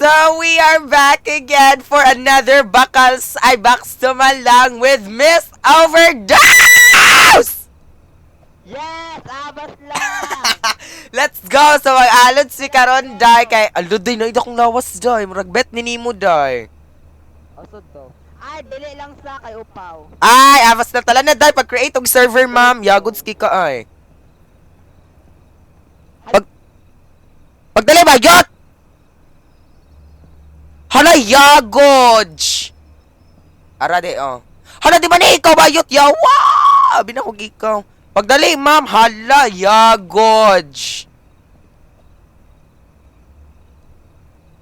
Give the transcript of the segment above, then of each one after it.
So we are back again for another Bakals ay Baks Tumalang with Miss Overdose! Yes! Abas lang! Let's go! So mag-alod si karon day kay aluday na ida kong lawas day. Murag bet ni Nimo day. Osod to. Ay, dili lang sa kay Upaw. Ay, awas na tala na day pag-create og server ma'am. Yagods ki ka ay. Pagdali ba, yot! Hala, yagoj! Ara de, oh. Hala, di ba ni ikaw ba, yot? Yawa! Abi na kong ikaw. Pagdali, ma'am. Hala, yagoj!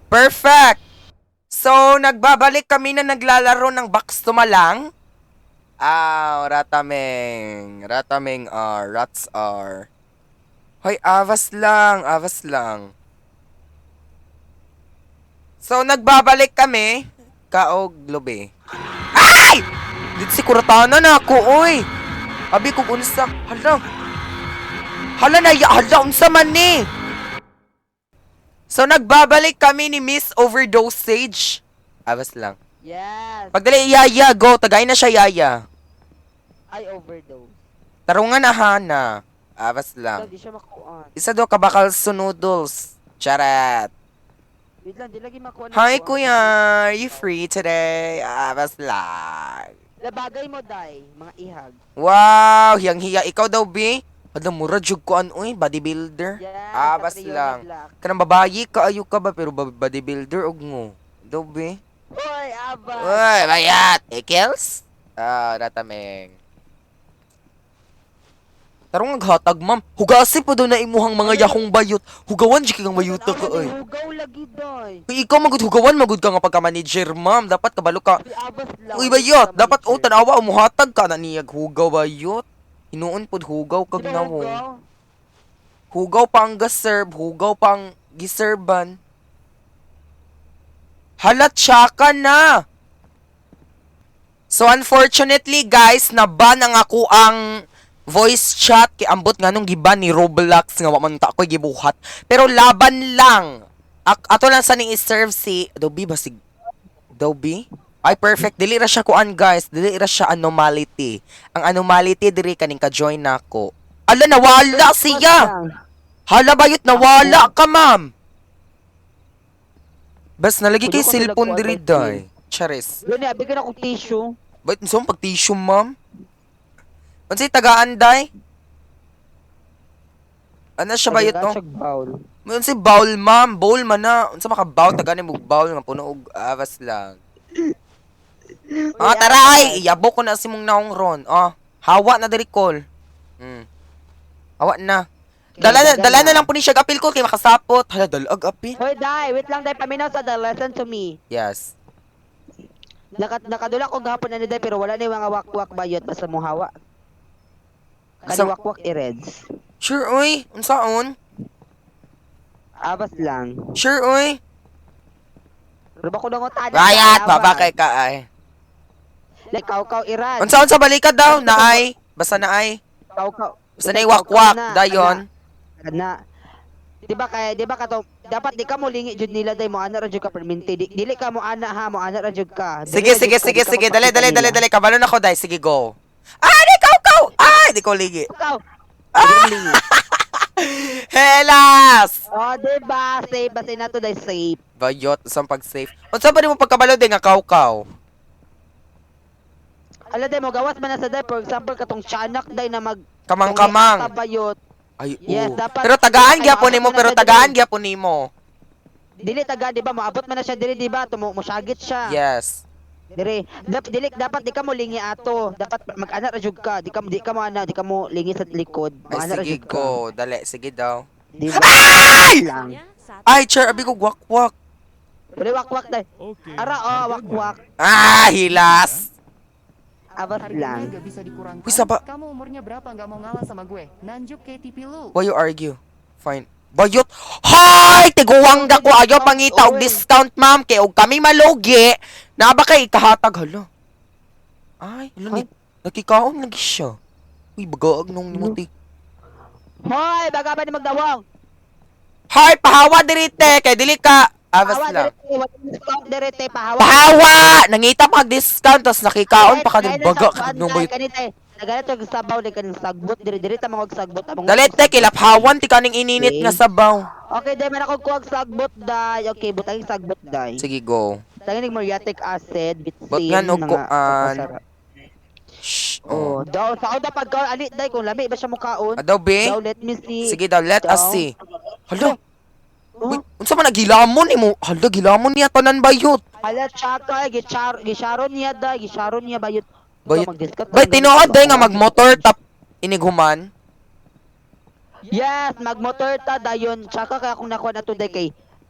Perfect! So, nagbabalik kami na naglalaro ng Baks Tumalang. Ratameng. Ratameng R. Rats R. Hoy, avas lang. Avas lang. So, nagbabalik kami. Kaog, lobe. Ay! Dito si Kuratana na ako, oy. Abi kung unsa. Hala. Hala na, hala, unsa man ni. So, nagbabalik kami ni Miss Overdosage. Awas lang. Yes! Pagdali, Yaya, go. Tagay na siya, Yaya. Ay, overdose. Tarungan na, Hana. Awas lang. Hindi siya makuhaan. Isa do, kabakal noodles. Charat. Wait lang, di lagi makuhaan. Hi, Kuya. Are you free today? Awas lang. Labagay mo, Day. Mga ihag. Wow, hiyang-hiya. Ikaw daw, B? Alam mo, radyo ko uy, bodybuilder. Yes! Awas lang. Kanang babayi ka, ayo ka ba? Pero bodybuilder, og mo. Daw, B? Hoy, Abas! Uy, bayat. Ekels? Ratameng. Tarong naghatag, ma'am. Hugasin po daw na imuhang mga yakong bayot. Hugawan, di kang bayot na ka, ay. Hugaw lagi, Day. Uy, ikaw magud hugawan, magud ka nga pagka-manager, ma'am. Dapat kabalo ka. Uy, Abas lang. Uy, bayot. Dapat, tanawa, umuhatag ka na niyag hugaw, bayot. Hinuon pod hugaw kag Di ba nawo. hugaw? Hugaw pang gaserve, hugaw pang giserban. Halat siya ka na. So unfortunately guys, naban ang ako ang voice chat kay ambot nganong giban ni Roblox nga wa man ta ko gibuhat. Pero laban lang. Ato lang sa ning i-serve si Adobe basig Adobe. Ay perfect, dili ra siya kuan guys, dili ra siya anomality. Ang anomality diri kaning ka-join nako. Ala nawala siya. Hala bayot nawala ka, ma'am. Bas nalagi kay Kuno ka cellphone nagkuha diri ng day. Charis. Yun, bigyan ako tissue. Bait unsa pag tissue, ma'am? Unsay tagaan day? Ano siya bayot no? Bowl. Unsay bowl, ma'am? Bowl man na. Unsa maka-bowl tagani mo bowl nga puno og awas lang. Tara ay, iyabok ko na si mong naong ron. Hawa na diri call. Hawa na. Dala na lang po ni siya apil ko kay makasapot. Hala, dalag apil. Hoy, Day, wait lang, Day, paminaw sa the lesson to me. Yes. Nakadula ko gahapon na ni Day, pero wala na yung mga wakwak bayot basta mo hawa. Sa- Kani wakwak i-reds. Sure, oy. Unsaon? Abas lang. Sure, oy. Pero ba ko nang utada? Bayat, babakay ka ay. Like, kaw i-reds. Unsaon sa balikat daw? Naay. Basta naay. Kaw. Basta naay wakwak. Dayon. Kana. Di ba kato, dapat di ka mo lingi jud nila Day mo ana ra jud ka perminti. Dili ka mo ana ha, mo ana ra jud ka. Sige. Dali. Kabalo na ko, dai. Sige, go. Ay, di kaw. Ay, di ko ligi. Kaw. Helas! Oh, di ba? Safe ba na to Day safe. Bayot, isang pag-safe. Unsa ba ni mo pagkabalo din nga kaw-kaw? Ala Day mo gawas man na sa Day, for example katong tiyanak Day na mag Kamang-kamang. tabayot. Ay, Yes, dapat- Pero tagaan Ay, gyapon nimo, maabot pero na na tagaan dali. gyapon nimo. Dili taga di ba moabot man na siya dili di ba mo sagit siya. Yes. Dire, dapat di ka mo lingi ato. Dapat mag-ana ra jud ka. Di ka mo ana, di ka mo lingi sa likod. Ay, Mo-ana ra sige, jud ka. go. Dali, sige daw. Di ba? Ay! Lang. Ay, chair, abi ko wakwak. Pero wakwak Day. Ara wakwak. Hilas. Abas lang. Gak bisa dikurangkan. Wih, siapa? Kamu umurnya berapa nggak mau ngalah sama gue? Nanjuk KTP lu. Why you argue? Fine. Bayot. Hay! Tiguwang da ko. Ayaw pangita og discount, ma'am. Kaya og kami malugi. Na ba kay ikahatag, hala? Ay, hala, nakikaon lagi siya. Uy, bagaag nung nimuti. Hoy, baga ba ni magdawang? Hay, pahawa dirite. Kay dili ka. Awas Hawa lang. direte, wala discount direte, pahawa. Pahawa! Nangita pa discount tapos nakikaon pa ka ng baga ka ng bayot. Kanita, nagalit yung sabaw, di ka ng sagbot, dire ta mga sagbot. Dali te kilaphawan ti kaning ininit nga sabaw. Okay, dahil man ako kuwag sagbot, day. Okay, butang yung sagbot, day. Sige go. Tanginig muriatic acid, bitsin, But nga, no, kuan. masarap. Shh. Oh, daw, sa da pagkaon, alit, day, kung lami ba siya mukaon? Adaw be? Daw, let me see. Sige daw, let us Daw. see. Hala, Oh, unsa man nagilamon nimo? Hala, gilamon niya tanan bayot. ala, tsaka, gisharon niya, day, gisharon niya, bayot. Bayot. Mag-discuss Bay lang, tinuod day nga bayot. magmotor tap iniguman. Yes, magmotor ta, dayon. Tsaka kaya kung nakuha na to, day, kay,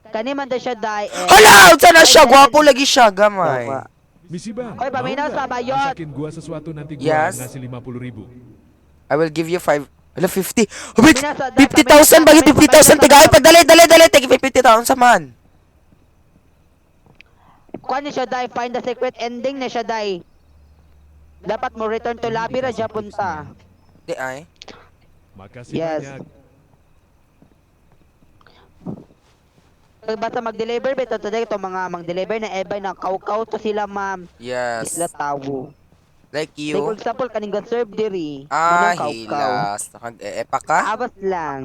kani man day siya, day, Hala, unsa na siya? Gwapo lagi siya, gamay. Misiba, Oy, paminaw sa bayot. Masakin gua sesuatu nanti gua Yes. ngasih 50.000. I will give you 5. Hala, 50. Oh, wait, Binasa, 50,000 bagay 50,000 tiga. Ay, pagdali, dali, tigi 50,000 sa man. Kuha ni siya, day, find the secret ending na siya, day. Dapat mo return to lobby ra siya punta. Di ay. Makasih Yes. banyak. Basta mag-deliver bito today ito mga mag-deliver na ebay na kaukaw to sila ma'am. Yes. Sila tawo. Like Like for you. example kaning serve diri. Ah, Manang kaukaw. hilas. Nakag-epa ka? Abas lang.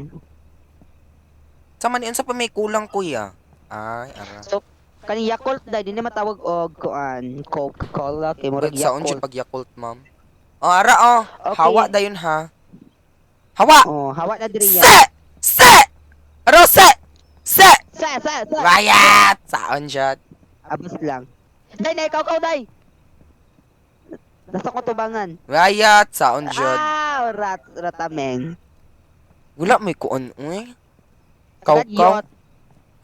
Sa man yun sa pa may kulang kuya. Ay, ara. So kaning Yakult dai dinhi matawag og kuan Coca-Cola kay murag Wait, saon siya Yakult. pag Yakult, ma'am? Oh, ara oh. Okay. Hawa dayon ha. Hawa! Oh, hawa na diri Se! yan. Se! Aro se! Se! Sa. Bayat! Saon siya? Abas lang. Dai na kaukaw dai. Nasa ko tubangan. Bayat! Saon siya? Ah, ratameng. Wala may kuon. Uy. Kaw. Kaukaw.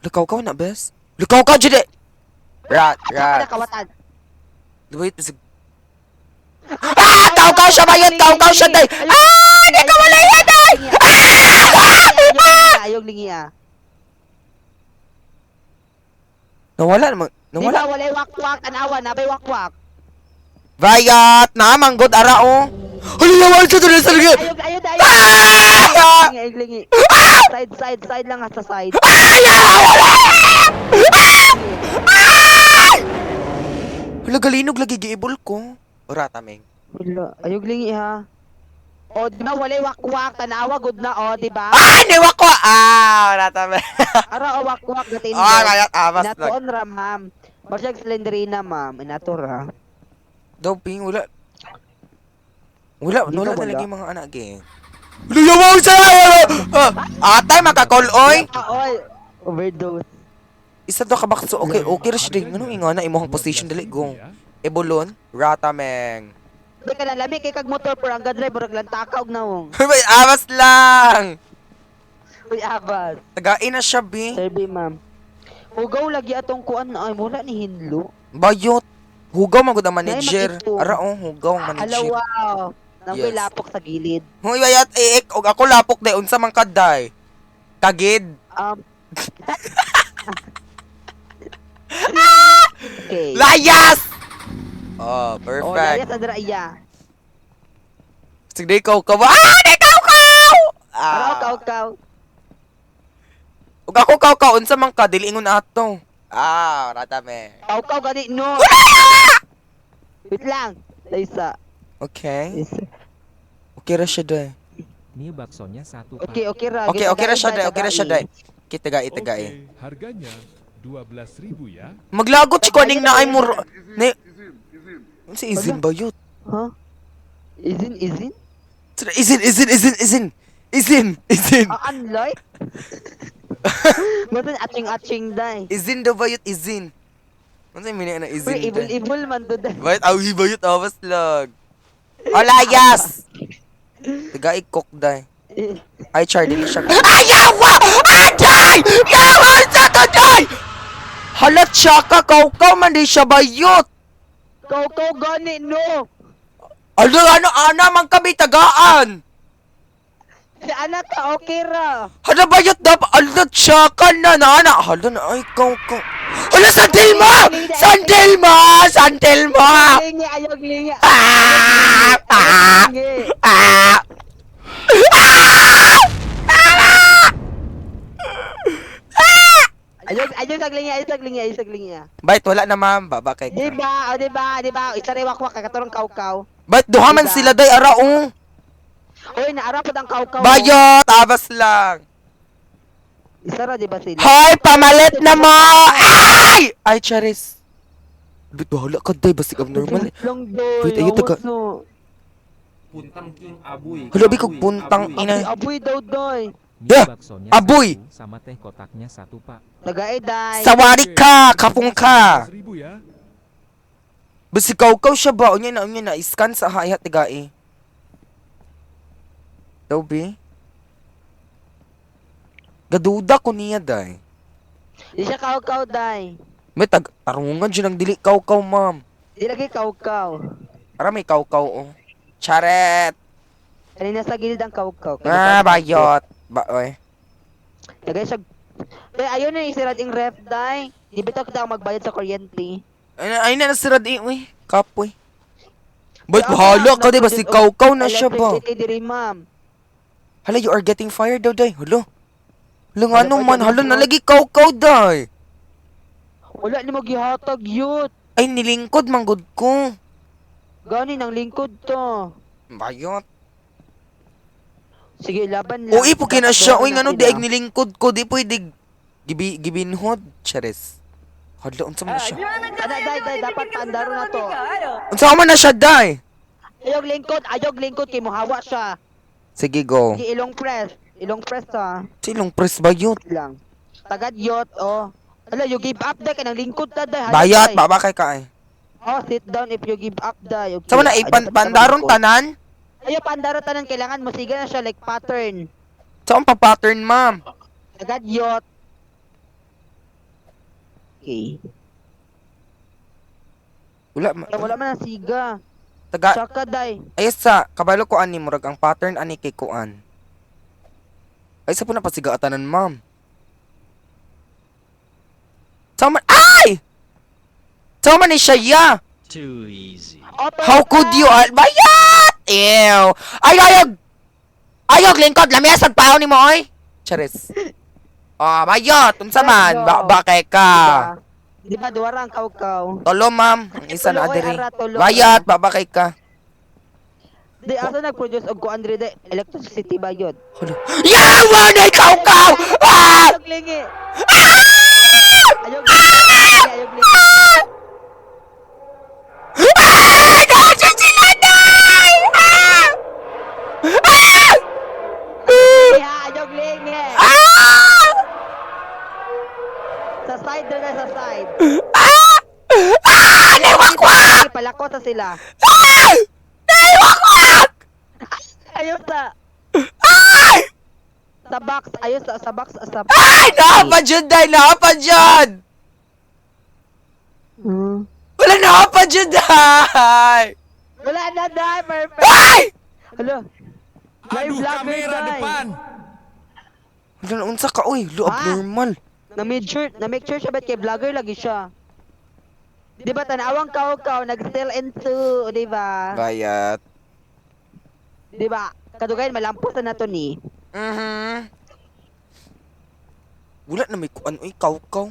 Lakaw na, bes. Lakaw ka, Jude! Rat. Sa kawatan. Wait, bisig. Ah! Kaukaw siya, bayat! Kaukaw siya, day! Ah! Di ka wala yan, day! Ayog lingi ah. Nawala naman. Di Nawala. ba walay wakwak anawa na bay wakwak. Bayat! Naman, good ara, oh! Hala, nawala siya doon sa lagyan! Ayog. Ah! Lingi. Side lang sa side. Hala, galinog lagi giibol ko. Ura, tameng. Wala, ayog lingi ha. O di ba walay wakwak tanawa good na o di ba? Ay, niwa ko! Ah, wala tameng. Ara o wakwak gatin. Ah, kayat amas lang. Inatoon ra ma'am. Basyag slendrina ma'am. Inato ra. Daw, ping, wala. Wala Di ba na wala? lagi mga anak, eh. Luyawaw siya! Atay, makakol, oy! Oy, overdose. Isa to kabakso, okay ra siya din. Anong ingana, imuhang position, dali, go. Ebulon, ratameng. Di ka nalami kay kag motor pero ang driver lang takaw na wong. May amas lang! Uy abas. Tagain na siya, bi. Serbi ma'am. Hugaw lagi atong kuan na ay wala ni hinlo. Bayot. Hugaw magud ang manager. makito. Ara, oh, hugaw ang manager. Wow. Nang Yes. ko'y lapok sa gilid. Huy, bayat, og ako lapok day, unsa man kaday. Kagid. Okay. Layas! Oh, Oh, perfect. layas adra iya. Sige, ikaw. Ah, di ikaw! Araw Ah. kaw. Ug ako kaw, unsa man ka, dili ingon ato. Ah, ratame. Kaw gani no. Wait lang. Laysa. Okay. Okay ra siya day. Ini baksonya satu Okay ra. Okay ra siya day. Okay ra siya day. Kita Oke, tagai. harganya 12.000 ya. Maglagot si kuning na ay mur. Ne. Si izin bayot. Huh? Izin? Izin. Unlike? Ba't atching day? Izin daw bayot, izin. Ano yung mini na Uy, izin day? evil man to day. Bayot, awi bayot, awas lang. Olayas! Tagai cook day. Ay, Charlie siya. Ayawa! Aday! Yawa sa to day! Halat siya ka, kaukaw man di siya bayot. Kaw gani no. Ano, ana man kami tagaan. Si anak ka okay ra. Hala bayot dapat, alat siya ka na ana. Hala na, ay kaukaw. Hala, sandil mo! Sandil mo! Lingi ayog lingi. Ah! Ah! Lingi. Ah! Ayun saglingi. Bait, wala na ma'am. Baba kay ka. Di ba? Isa rin wakwak, kay katurang kaukaw. Bait, duha man Diba? sila day, araong. Uy, naarapod ang kaukaw. Bayot, abas lang. Isa ra, di ba sila? Hoy, pamalit na mo! Ay! Ay, Charis. Bit, bahala ka day, basig abnormal. Lang doy. Wait, ayun, taga- Puntang king aboy. Hala, bikog puntang ina. Aboy daw doy. Mie Yeah, baksonya aboy. 1 sama teh kotaknya 1 pak. Nag-eday. Sawari ka, kapong ka. 12,000 ya. Basi kaukaw siya ba? Unya na, iskan sa hayat tigai. Daw, be? Gaduda ko niya, day. Di siya kaukaw, day. May tarungan dyan ang dili kaukaw, ma'am. Di lagi kaukaw. Para may kaukaw, oh. Charet! Kanina sa gilid ang kaukaw. Bayot. Oy. Tagay siya. Day, ayun na isirad yung ref, day. Di bitaw kita ang magbayad sa kuryente. Ay na, nasirad uy. Kapoy. Ba't bahala ka, di ba? Si kaukaw na siya ba? Electricity diri, ma'am. Hala, you are getting fired daw, day. Hala. Hala nga Hala, naman. pwede Hala, mo. nalagi kaukaw, day. Wala ni mo gihatag yut. Ay, nilingkod, manggod ko. Gani ng lingkod to. Bayot. Sige, laban lang. Uy, pukin na siya. Uy, Dapat ngano, na di sila. ay nilingkod ko. Di pwede gibinhod. Charis. Hala, unsa man na siya? Day, dapat pandaro na to. Unsa man na siya, day? Ayog lingkod, kay muhawa siya. Sige, go. Sige, ilong press ha. Silong press bayot. Lang. Tagad yot, oh. Ala, you give up, day, kanang lingkod na, day. Hayop, Bayat, day. baba kay ka eh. Oh, sit down if you give up, day. Okay. Sa man na, Ay, dapat pandaron ka tanan? Ayo, pandaro tanan, kailangan mo siga na siya, like pattern. Saan pa pattern, ma'am? Tagad yot. Okay. Wala man ang siga. Taga, Tsaka, day. ayos sa, kabalo ko ani, murag ang pattern ani kay kuan. Ay, sa po na pasigaatanan, ma'am. Sama, ay! Sama ni siya, ya! How could you, bayat! Ew! Ay, ayog, lingkod, lamesag pa ni mo, oy! Charis. Oh, bayat, unsa man, bakay ka. Di ba, duwara ang kaukaw. Tolo, ma'am. Ang isa na Tulo, oy, adiri. ara, tulo. Bayat, babakay ka. Di, asa nag-produce og kuan diri, day? Electricity ba yun? Yawa na ikaw ka! Ah! Ayog lingi! Ayog lingi! Ayog lingi! Ah! Nasa sila na! Ah! Ah! Iha, ayog lingi! Ah! Sa side doon na sa side. Ah! Ah! Naiwakwak! Palako sa sila. Ah! Naiwakwak! Ayun sa... Ay! Sa box. Ayun sa box. Sa box. Ay! Nakapa dyan, day! Nakapa dyan! Hmm. Wala nakapa dyan, day! Wala na, day! Perfect! Ay! Hello? May vlogger, day! Wala na unsa ka, uy. Lo, Ah! abnormal. Na-make sure siya ba't kay vlogger lagi siya. Di ba, tanawang kaukaw, nag-still into, di ba? Bayat. Di ba? Kadugayan, malampos na to ni. Wala na may kuan, uy. Kaukaw.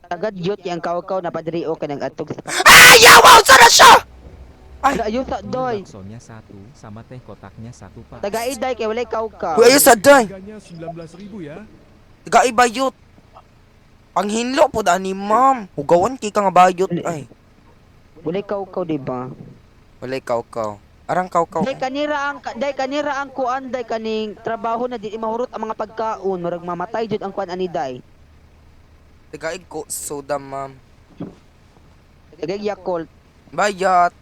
Agad yut yung kaukaw na padrio ka ng atog sa... Ay! Yawa! Unsa na siya? Ay! Ayun sa Mie doy. baksonya 1 sama teh kotaknya 1 pak. Taga-iday kay walay kaukaw. Uy, ayos sa day. Harganya 19,000 ya. Gaibayot. Ang hinlo po ani, ma'am. Hugawan kay ka nga bayot, ay. Walay kaukaw, di ba? Walay kaukaw. Arang kaukaw. Day kanira ang kuan day kaning trabaho na di mahurot ang mga pagkaon, murag mamatay jud ang kuan ani day. Tagaig ko soda, ma'am. Tagay Yakult. Bayot.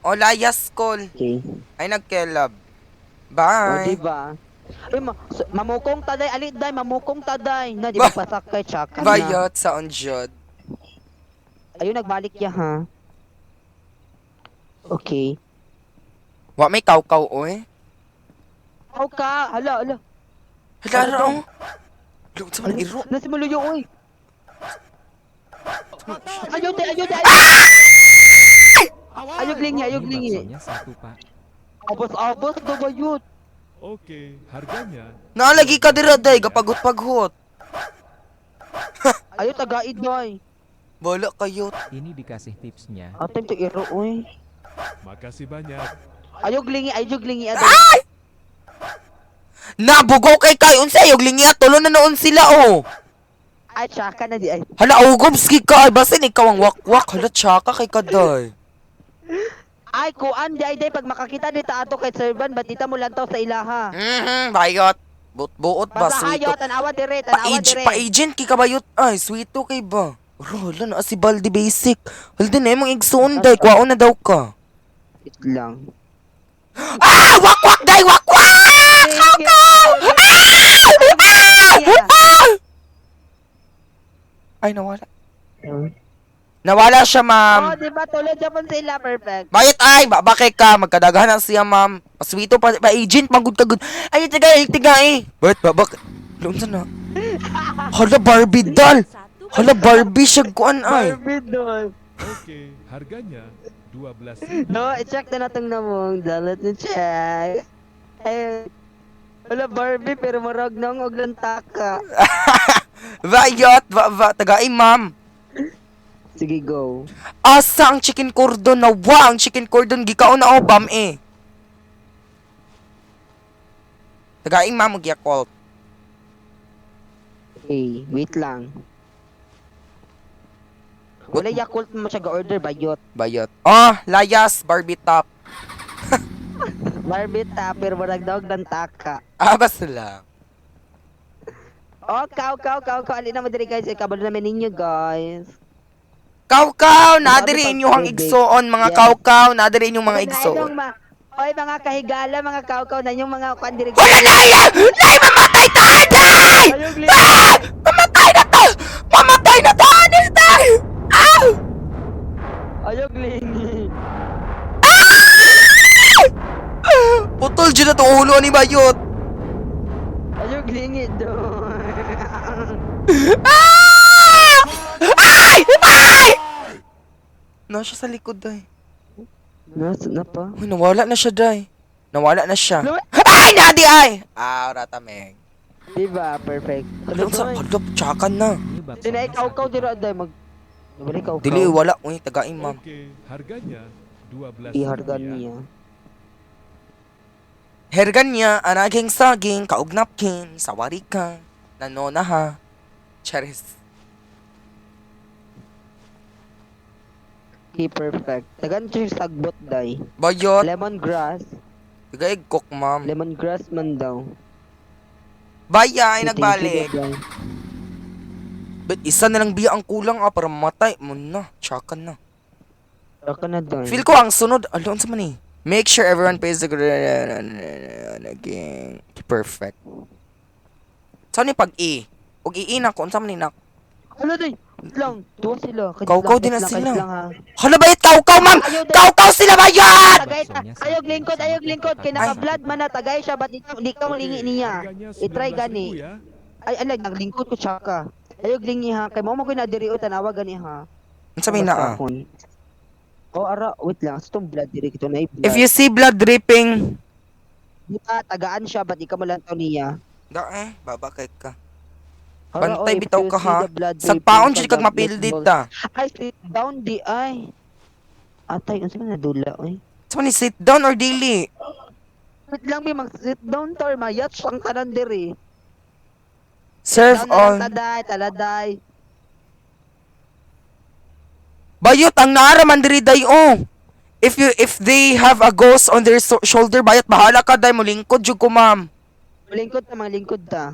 O layas call. Okay. Ay nagkelab. O Bye. di ba? Ay, mamukong taday alit day, mamukong taday na di ba pasakay tsaka na. Bayot sa onjod. Ayun nagbalik ya ha. Okay. Wa may kaukaw, oy. Aw ka, hala. Hala, oh. Lo, sa man iro. Nasimuluyo oy. Ayun day. Ayog lingi. Mie baksonya 1 pak. Abos do ba yun? Oke, harganya Naalagi ka dira, day. Gapagot-paghot. Ayo tagaid day. Bala kayo. Ini dikasih tipsnya. Atay to iro oy. Makasih banyak. Ayog lingi aday. Nabugaw kay kayo unsay og lingi at tulo na noon sila oh. Ay tsaka na di ay. Hala ugobski ka ay basin ikaw ang wakwak. Hala tsaka kay kaday. Ay kuan di ay day pag makakita dita ato kay serban batita mo lantaw sa ilaha. Bayot. Buot ba Basta sweeto. hayo tanawa dire. Pa-agent kay kabayot. Ay, sweeto kay ba? Hala na si Baldi basic. Hala na mong igsuon day. Kwaon na daw ka. It lang. Ah! Wakwak day! Wakwak! Ay, nawala. Nawala siya, Oh, ma'am. di ba tulad Japan sila perfect. Bayot ay, babakay ka. Magkadagahan na siya, ma'am. Paswito pa agent, magud kagud. Ay, tiga eh. Bayot, babak. Lunsa na. Hala, Barbie doll. Hala, Barbie siya kuan ay. Barbidol. Oke, harganya 12.000. No, i-check na natin na mong dalat na check. Ay, wala Barbie pero marag nang og lantaka. Bayot, tagay, ma'am. Sige, go. Asa ang chicken cordon na ang chicken cordon gikaon na bam eh. Tagaing ma'am og Yakult. Okay, wait lang. Wala Yakult mo siya ga-order, bayot. Bayot. Oh, layas, Barbie top. Barbie ta, pero marag daw og lantaka. Basta lang. Oh, kaw. Alin na mo diri guys, ikabalo namin ninyo guys. Kaukaw, nadiri inyong igsoon, mga Yes. kaukaw, nadiri inyong mga Ay, igsoon. Oy, mga kahigala, mga kaw na yung mga kwan diri. Wala na yan! Nay, mamatay tayo, Nay! Ayog, Ah! Mamatay na to! Mamatay na to! Anis tayo! Ah! Ayog lingi. Putol dyan na to ulo ni Bayot. Ayog lingi do. Ah! Ay! Ay! Nasa sa likod, Day. Nasa na pa. Uy, nawala na siya, Day. Nawala na siya. No. Ay! Nadi ay! Ratameng. Diba, perfect. Ano sa kadap? Tsakan na. Ini bakso. Dinay kaw dira day mag. Dili kaw. Dili, wala. Uy, tagaing, ma'am. Oke, harganya 12.000 Iharga rupiah. niya. Hergan niya, anaging saging, kaugnapkin, sawari ka, nanona ha. Charis. Okay, perfect. Tagan siya yung sagbot day. Bayot. Lemongrass. Tagaig cook, ma'am. Lemongrass man daw. Baya ay Thank you, nagbalik. day. But isa na lang biya ang kulang para mamatay. Muna, tsakan na. Saka na doon. Feel ko ang sunod. Alon sa man eh. Make sure everyone pays the naging perfect. Saan ni pag-i? Huwag i-i na ko. Saan man ni nak? Ano day? Wait lang. Tuwa sila. Kadit Kaukaw lang, din na kadit sila. lang, ha. Hala bayit kaukaw, ma'am! Ayaw, day. Kaukaw sila bayat! Tagay ta. Ayog lingkod. Kay naka-blood man na. Tagay siya. Ba't di ka malingi niya? Harganya I-try 19.000 gani. ya. Ay, alag. Naglingkod ko tsaka. Ayog lingi ha. Kay mo ko na diri o tanawa gani ha. Ang sabi na ah. Oh, ara. Wait lang. Itong blood diri. Ito na i-blood. If you see blood dripping, Di ba, tagaan siya. Ba't di ka malantaw niya? babakay ka. Ara, Bantay oh, if bitaw you ka see ha. the blood Sagpaon dripping, siya kag taga- mapildit ta. Ay, sit down di ay. Atay, ano saan nadula oy? Sa man ni sit down or dili? Wait lang may mag-sit down tor mayat ang tanan diri. Serve Down na all. lang taday, taladay. Bayot ang naaraman diri day oh. If they have a ghost on their shoulder, bayot bahala ka day mo lingkod jud ko, ma'am. Lingkod ta, mga lingkod ta.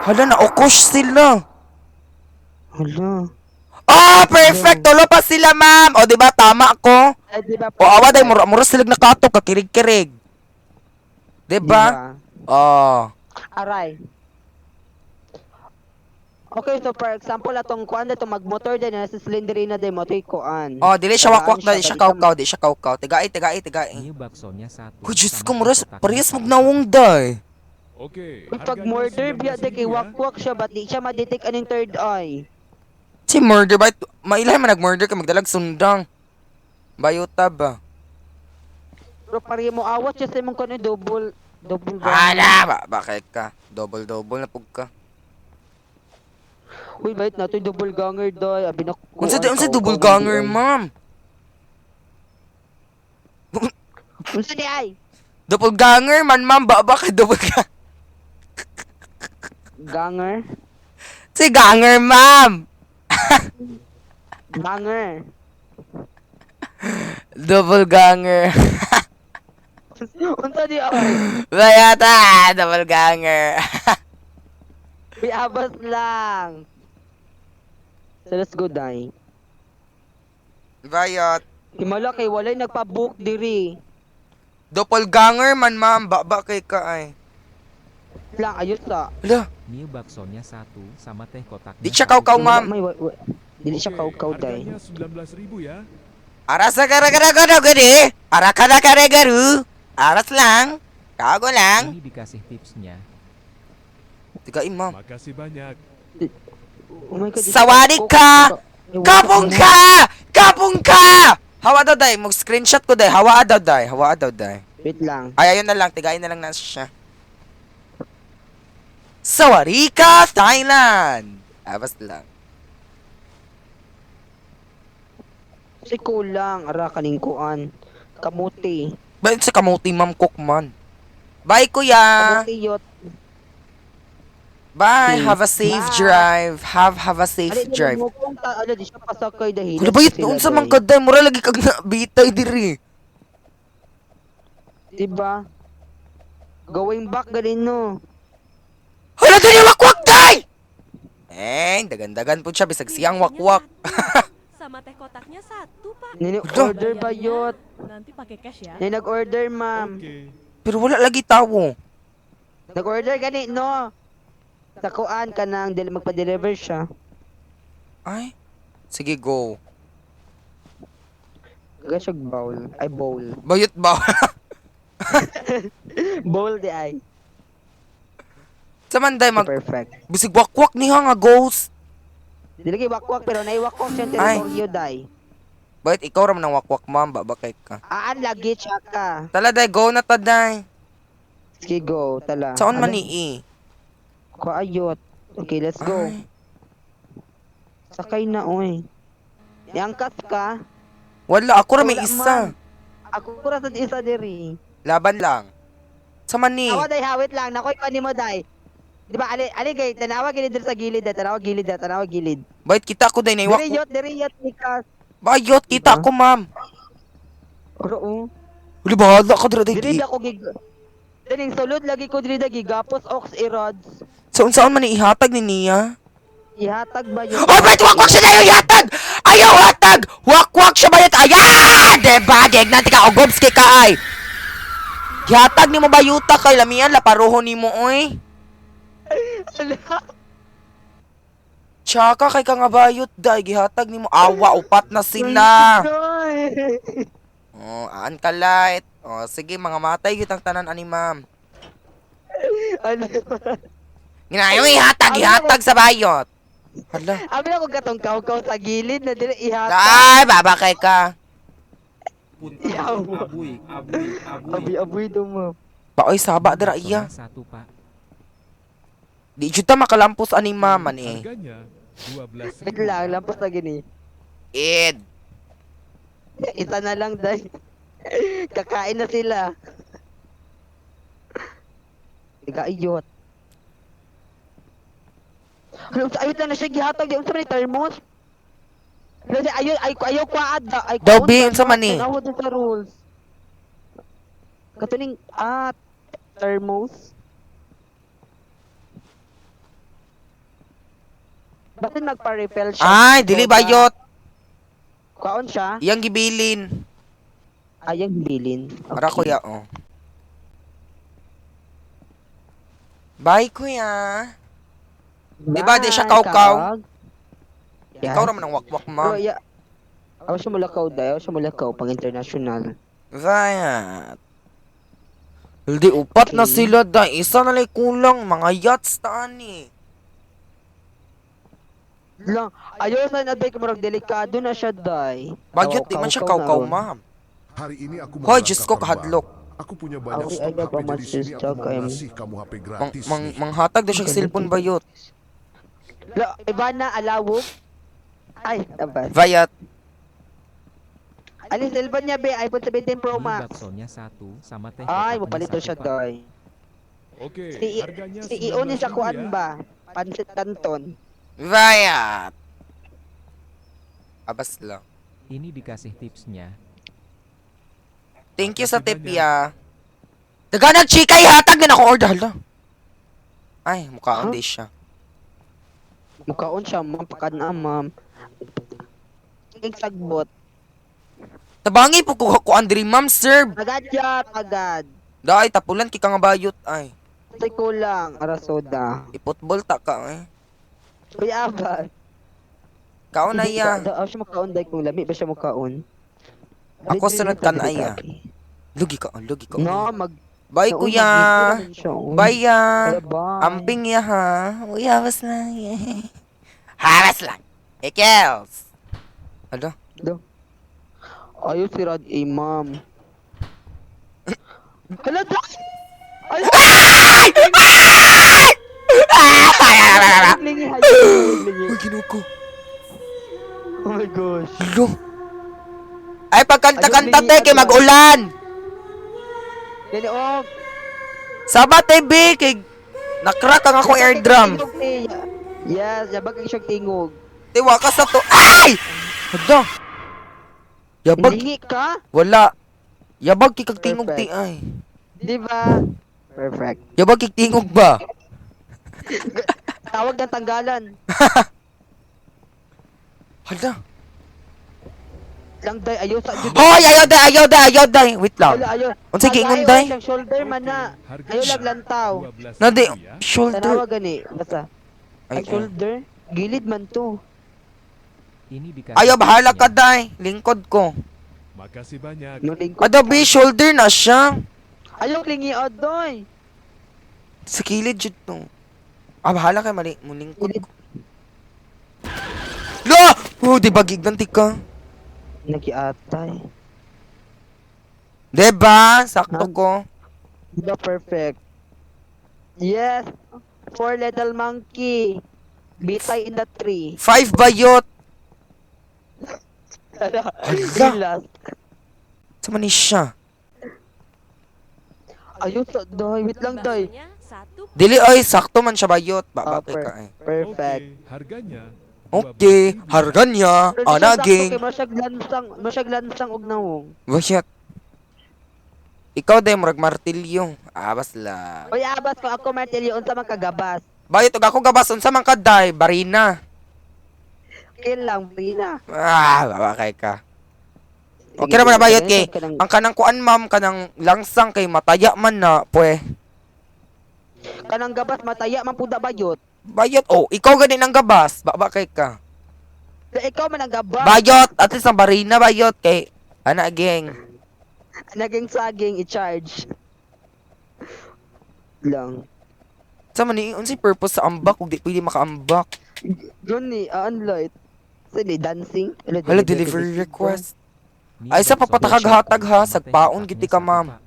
Hala na okos sila. Hala. Oh, perfect. Tulo pa sila, ma'am. O, di ba tama ko? Ay, di ba? O, awa day mura sila nakatok kakirig-kirig. Di ba? Oh. Aray. Okay, so for example, atong kuan na itong mag-motor din, nasa cylinder na din mo, ito yung kuan. Oh, dili siya wakwak Tagaan di siya siya, kaukaw, di siya kaukaw. Tigai. Ini baksonya satu. Oh, Diyos ko, sama muras, teh kotaknya parehas satu. magnawong day. Oke, Pag harganya murder, biya di kay 19.000 ya. wakwak siya, ba't di siya ma-detect anong third eye? Si murder ba? Mailay man nag-murder ka, magdalag sundang. Bayota ba? Pero pari mo awat siya sa imong kuan double Double ganger. Bakit ka? Double na pug ka. Uy, bait na to yung double ganger day. Abi na ko. Unsa double ganger, ma'am? Unsa di ay? Double ganger man, ma'am. Bakit double ganger? Ganger? Si ganger, ma'am. Ganger. Double ganger. Unsa di ay? Bayata, double ganger. Uy, abas lang. So let's go, day. Bayat. Himala kay walay nagpa-book diri. Double ganger man, ma'am. Bakit ka ay? Lang ayos sa. Hala, New baksonya 1 sama teh kotaknya. di siya 1. kaukaw, ma'am. Dili siya kaukaw day. Harganya 19.000 ya. Aras na karagaraga gede. Arakadakaragaru. Aras lang. Kago lang. Ini dikasih tipsnya. Tigain, ma'am. Makasih banyak. Oh my god. Sawari ka! Kapong ka! Kapong ka! Hawa daw, day. Mag-screenshot ko, day. Hawa daw, day. Wait lang. Ay, ayun na lang. Tigain na lang na siya. Sawarika, Thailand! Abas lang. Si kulang ara kaning kuan. Kamuti. Ba't sa kamuti, ma'am, cook man? Bye, kuya! Kamuti yot. Bye! Safe. Have a safe Bye. drive. Have a safe Ali drive. mo kung ala di siya pasakay dahil. Ano ba yun? Doon sa mga kaday, mura lagi kag nabitay diri. Diba? Going back ganin no. Hala, dali wakwak, day! Dagan-dagan po siya, bisag siyang wakwak. Sama teh kotaknya 1, Pak. Nini order ba yot? Nanti pakai cash ya. Nini nag-order ma'am. Oke. Pero wala lagi tawo. Nag-order gani no. Sa kuan ka nang dili magpa-deliver siya. Ay, sige, go. Gasag bowl. Ay bowl. Bayot ba? Bowl di ay. Samanday, Perfect. bisig wakwak niya nga ghost. Dili kay wakwak pero naiwakwak siya ang Ay. teritoryo day. Bayot, ikaw ram ng wakwak, ma'am, babakay ka. Aan lagi siya ka. Tala, day, go na ta, day. Sige go tala. Saan man ni Kaayot. Okay, let's go. Ay, Sakay na oy. Iangkat ka. wala, ako ram may Wala, isa. Ako ra sa isa diri. Laban lang. Sa mani. Awa day hawit lang nakoy pa nimo day. Di ba ali kay tanawa gilid diri sa gilid, tanawa gilid. Bayot, kita ko, day, naiwak. Diri yot Nikas. Bayot, kita Diba? ko, ma'am. Oo. Wala, bahala ka dira, day. Diri ako gig. Dining sulod lagi ko diri dagi gapos ox erods. Saan man ni ihatag ni niya? Ihatag ba yun? Oh, bayot, wakwak siya na yung ihatag! Ayaw, hatag! Wakwak siya, bayot, ayan! Diba, nanti ka, ogobs kay ka, ay. Ihatag ni mo bayuta kay lamian, laparoho ni mo, oy. Tsaka kay ka nga bayot, day, gihatag ni mo. Awa, upat na sila. Oh, aan ka light. Oh, sige, mga matay, gitang tanan, ani, ma'am. Ano? Ginayo, ihatag sa bayot. Hala. Abi ako katong kaw sa gilid na dili ihatag. Ay, babakay ka. Puntang Yaw. King Abuy. Abi do mo. Baoy, saba, dara, iya. Baksonya 1, Pak. Di juta makalampos, ani, ma'am, ani. Harganya 12.000. Wait lang, lampas na gini. Ed. Isa na lang day. Kakain na sila. Tigaiyot. Ano sa ayot lang na siya gihatag di unsa man ni thermos? Kasi ayaw ko ada ay Daw, Bi, unsa man ni? Tawad sa rules. Katuning thermos. Basta nagpa-repel siya. Ay, dili bayot. Kaon siya? Iyang gibilin. Ayang bilin. Para kuya, oh. Bye, kuya. Di ba, di siya kaukaw? Ikaw raman ang wakwak, Pero ma'am. ya. Ako siya mulakaw dayo, siya mulakaw pang international. Bayat. Hindi, upat na Okay. sila, day. Isa na lang kulang. Mga yachts na, ani. Lang, ayaw sa naday ko marag delikado na siya day. Bayot, di man siya kaukaw, ma'am. Hari ini aku Hoy, merangkap Diyos ko, terbang. kahadlok. Aku punya banyak Awi stok aja HP jadi pamasih sini aku stock mau em. ngasih kamu HP gratis nih. Manghatag daw siya cellphone bayot. Lo, iba na alawog. Ay, tabas. Bayat. Alin cellphone niya be, iPhone 17 Pro Ini Max. baksonya 1 sama teh Ay, kotaknya mapalit daw 1, siya Pak. doy. Oke, Si harganya CEO ni sa 19.000 kuan ya. ba? Pansit Canton. Bayat. Abas lang. Ini dikasih tipsnya. Thank you sa tip Makasih ya. Daga nag-chika ihatag din ako order hala. Ay, mukhaon Huh? di siya. Mukaon siya, ma'am. Pakadaan, ma'am. King sagbot. Tabangi po ko Andre ma'am sir. Agad ya, agad. Dai tapulan kika nga bayot ay. Kasi kulang, arasoda. Ipotbol ta ka eh. Kuya abad. Kaon na ya. Ako siya makaon dahil kung lami ba siya makaon. Ako sunod ka na ya. Lugi ka, lugi ka. No, mag... Bye nauna, kuya. mag-video naman siya, oh. Bye ya. Bye. Amping ya ha. Uy, hawas lang. Hawas lang. Ekels. Ano? Do. Ayos si Rad A, ma'am. Hala, Dad! Ay! Lingi, lingi. Uy, ginuko. Oh my gosh. Lo. Ay, pagkanta-kanta Ayun, te, kay lingi, mag-ulan. Gani, oh. Sabat te, be, kay nakrak ang akong airdrum. Yes, yabag ang siyang tingog. Tiwa ka sa to. Ay! Ada. Yabag. Lingi ka? Wala. Yabag kikag tingog ti Perfect. ay. Di ba? Perfect. Yabag kik tingog ba? Tawag ng tanggalan. Hala. Lang day, ayaw sa Diyos. Hoy, ayaw day. Wait lang. Ayaw. Unsa giingon Tagay, day? siyang shoulder man na. Harganya Ayaw laglantaw. 12.000 Nadi, ya. shoulder. Tanawa gani. Basta. Ay, Ang shoulder. Gilid man to. Ini dikasih ayaw, bahala ka tipsnya. day. Lingkod ko. Makasih banyak. Yung lingkod. Ada, be, shoulder na siya. Ayaw klingi odoy. Sa kilid jud to. Ah, bahala kay mali mo lingkod Gilid. ko. Lo! Oh, di ba giganti ka? Nagiatay. Diba? Sakto ko. Diba perfect? Yes. 4 little monkey. Bitay in the tree. 5 bayot. Gilas. Sa man ni siya. Ayaw sa doy. Wait lang doy. Baksonya, 1 Dili ay sakto man siya bayot. Babakay ka eh. Perfect. Oke, harganya Okay, harganya anaging. Masyag lansang og nawong. Bayat. Ikaw day murag martilyo. Abas la. Oy abas ko ako martilyo unsa man kagabas. Bayot ug ako gabas unsa man kaday barina. Kill lang Brina. Ah, babakay ka. Okay ra man na bayot kay ang kanang kuan ma'am kanang langsang kay mataya man na pwe. kanang gabas mataya man pud bayot. Bayot oh, ikaw gani nang gabas. Babakay ka. So, ikaw man ang gabas. Bayot at least ang barina bayot kay ana geng. Naging saging i-charge. Lang. Sa man ni unsay purpose sa ambak ug di pwede makaambak. Yun ni unlight. Sili dancing. Hala delivery request. Ini Ay sa baksonya papatahag-hatag ha, 1 sama teh sagpaon kotaknya giti ka 1, ma'am. Pak.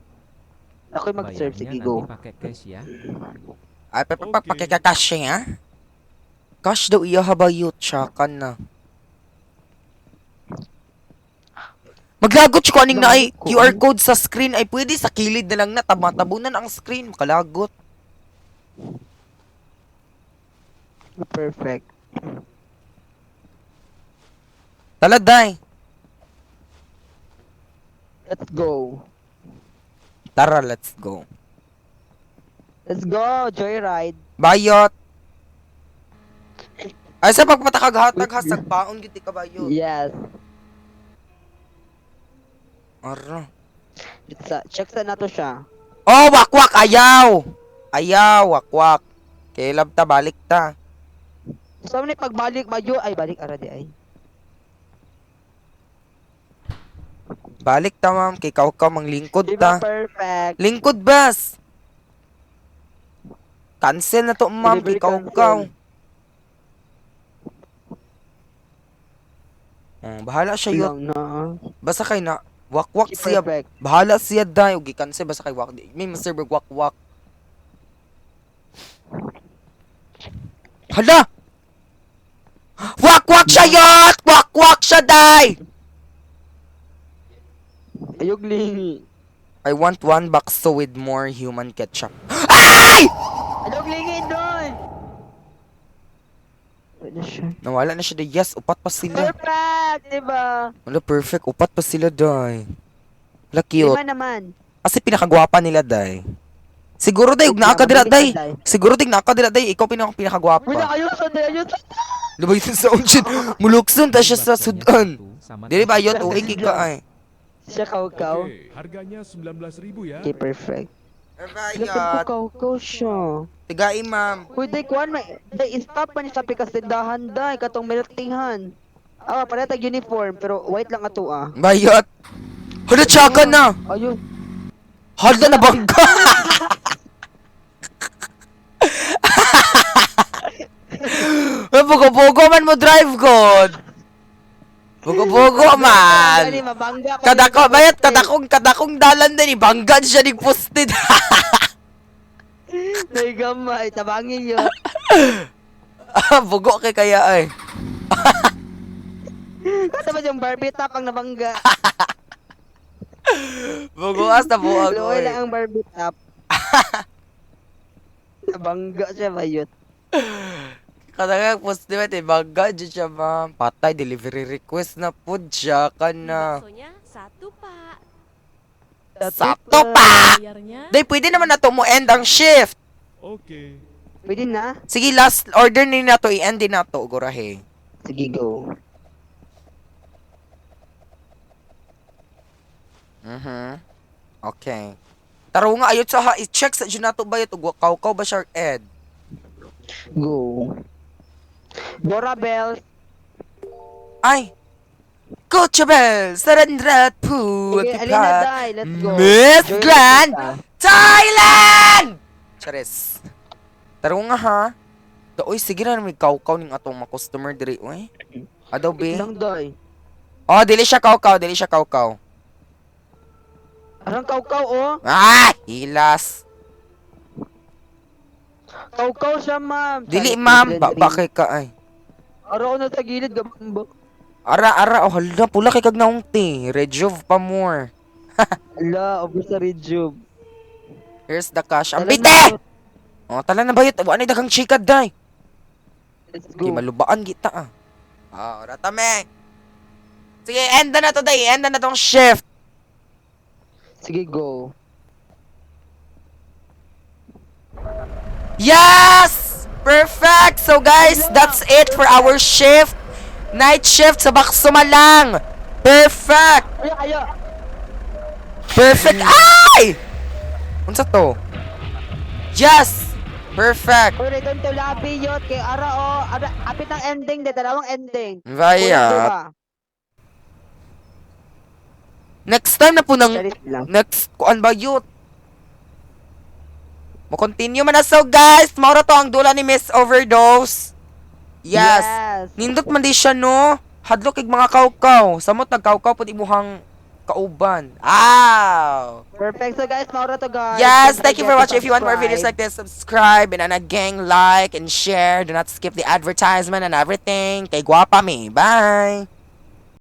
Ako'y mag-serve sige Bayarnya go. nanti pakai cash ya. Ay Okay. pakikakash ha. Cash daw iya habayot siya kan na. Maglagot siya ko aning na ay QR code sa screen ay pwede sa kilid na lang na tabatabunan ang screen makalagot. Perfect. Taladay. Let's go. Tara, let's go. Let's go, joyride. Bayot. Ay sa pagpatakag-hatag ha sagpaon giti ka bayot. Yes. Ara. Check sa nato siya. Oh, wakwak ayaw. Ayaw, wakwak. Kilab ta balik ta. So ni pagbalik bayo ay balik ara di ay. Balik ta ma'am kay kaw manglingkod Di ba ta. perfect? Lingkod bas. Cancel na to ma'am Delivery ikaw cancel. Bahala siya yun. Lang na. Basta kay na Wak-wak Si siya. perfect. Bahala siya day. O gikan siya basta kay wak. May Mr. Berg wak-wak. Hala! Wak-wak siya yot! Wak-wak siya day! Ayog lingi. I want one bakso with more human ketchup. Ay! Ayog lingi doon. Wala siya. Nawala na siya day. Yes, upat pa sila. Perfect, diba? Wala, perfect. Upat pa sila day. Wala, cute. Lima naman. Kasi pinakagwapa nila day. Siguro day, ug naa ka dira day. Siguro day, naa ka dira day. Ikaw pinakagwapa. Wala, ayuson, ayuson. Labay sa sound shit. Mulukson ta siya sa sudan. Dili ba yot uwi ka ay. Siya kaukaw. Oke, harganya 19.000 ya. Okay, perfect. Bayot. Lapit ko kaukaw siya. Tigain ma'am. Uy, day, kuhan, day, stop man sa pikasindahan, day, katong meltingan. Ah, pala tag uniform, pero white lang ato, ah. Bayot. Hala, tsaka na. Ayun. Hala na bangga. Bugo-bugo man mo drive god. Bugo-bugo man. Dali, mabangga pa Kadako, rin. bayat, kadakong dalan din. Bangga siya ni posted. Day, gamay, tabangin yun. Bugo kay kaya ay. Kata ba yung Barbie top ang nabangga? Buguas na buwag ko Luoy eh. lang ang Barbie top. Nabangga siya ba yun? Kadang post diba, bangga dyan siya ma'am. Patay, delivery request na po siya ka na. Baksonya, 1 pak. Sakto pa! Bayarnya, Day, pwede naman na to mo end ang shift. Oke. Pwede na? Sige, last order ni na to, i-end din na to, gurahe. Sige, go. Okay. Taro nga, ayot sa ha, i-check sa dyan na to ba yun, kaw ba shark ed? Go. Dora Bells. Ay! Coachabel, Sarandrat po, Okay, alin na, Day. Let's go. Miss Join Grand us, ah. Thailand! Charis. Taro nga ha. Oy, sige na may kaw-kaw ning atong mga customer diri, oy. Adaw be. Lang, Day. Oh, dili siya kaw-kaw, dili siya kaw-kaw. Arang kaukaw, oh. Ah, hilas. Kaukaw siya, ma'am. Dili Sorry, ma'am, Glenn Ring. bakay ka ay. Araw na sa gilid, gabang ba? Ara, oh hala, pula kay kag naong ti. Rejuve pa more. Ala, obos sa rejuve. Here's the cash. Ang Tala bite! na, Oh, tala na bayot. Wa na dagang chikad day. Let's Di go. malubaan kita ah. Ah, ratame. Sige, end na to day. End na tong shift. Sige, go. Yes! Perfect! So guys, that's it for our shift. Night shift sa Bakso Malang. Perfect! Ayo. Perfect! Ay! Unsa to? Yes! Perfect! Uy, return to lobby yun. Kay Ara, oh. Apit ang ending, de. Dalawang ending. Vaya. Diba? Next time na po ng... Charis lang. Next, kuan ba yun? Mo-continue man na so guys. Maura to ang dula ni Miss Overdose. Yes. Nindot man di siya no. Hadlok kig mga kaukaw. Samot nagkaukaw pud imuhang kauban. Ow. Perfect. So guys, maura to guys. Yes, Don't thank you for forget watching. to If you want more videos subscribe. like this, subscribe and gang, like and share. Do not skip the advertisement and everything. Kay guwapa mi. Bye.